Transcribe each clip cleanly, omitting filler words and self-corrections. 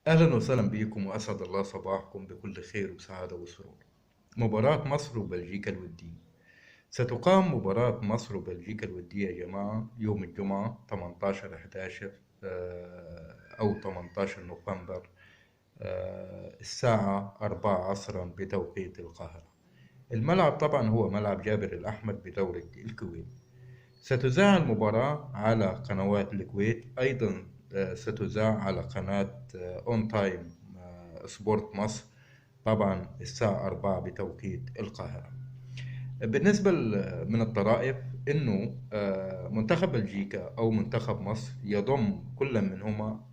أهلا وسهلا بكم وأسعد الله صباحكم بكل خير وسعادة وسرور. مباراة مصر وبلجيكا الودية. ستقام مباراة مصر وبلجيكا الودية يا جماعة يوم الجمعة 18/11 أو 18 نوفمبر، الساعة 4 عصرا بتوقيت القاهرة. الملعب طبعا هو ملعب جابر الأحمد بدولة الكويت. ستذاع المباراة على قنوات الكويت، أيضا ستذاع على قناة أون تايم سبورت مصر، طبعا الساعة 4 بتوقيت القاهرة. بالنسبة من الطرائف أنه منتخب بلجيكا أو منتخب مصر يضم كل منهما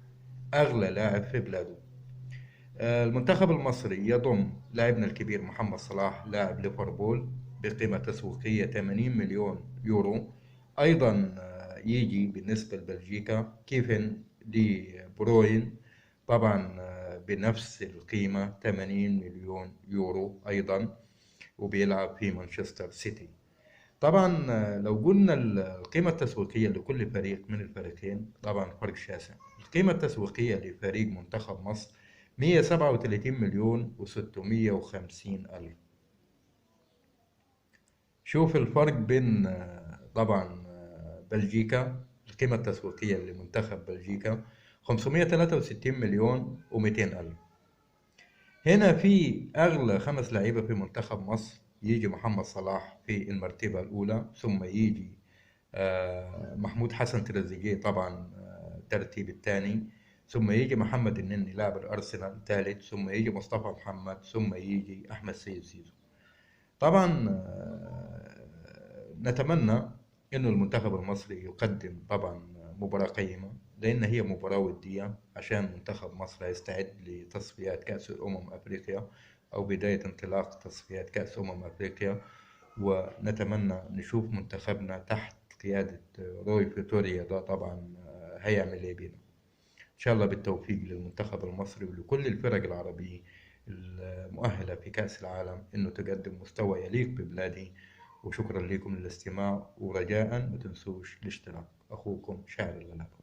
أغلى لاعب في بلاده. المنتخب المصري يضم لاعبنا الكبير محمد صلاح لاعب ليفربول بقيمة تسويقية 80 مليون يورو. أيضا يجي بالنسبة لبلجيكا كيفن دي بروين، طبعا بنفس القيمة 80 مليون يورو أيضا، وبيلعب في مانشستر سيتي. طبعا لو قلنا القيمة التسويقية لكل فريق من الفريقين طبعا فرق شاسع. القيمة التسويقية لفريق منتخب مصر 137 مليون و650 ألف. شوف الفرق بين طبعا بلجيكا، القيمة التسويقية لمنتخب بلجيكا 563 مليون و200 ألف. هنا في أغلى 5 لعيبة في منتخب مصر، يجي محمد صلاح في المرتبة الأولى، ثم يجي محمود حسن تريزيجيه طبعا الترتيب الثاني، ثم يجي محمد النني لاعب الأرسنال ثالث، ثم يجي مصطفى محمد، ثم يجي أحمد سيد زيزو. طبعا نتمنى إنه المنتخب المصري يقدم طبعا مباراة قيمة، لأن هي مباراة ودية عشان منتخب مصر يستعد لتصفيات كأس أفريقيا أو بداية انطلاق تصفيات كأس أفريقيا. ونتمنى نشوف منتخبنا تحت قيادة روي فيتوريا، ده طبعا هيعمل ايه بينا. ان شاء الله بالتوفيق للمنتخب المصري ولكل الفرق العربية المؤهلة في كأس العالم انه تقدم مستوى يليق ببلادي. وشكرا لكم للاستماع، ورجاء ما تنسوش الاشتراك. اخوكم شاعر الغلابة.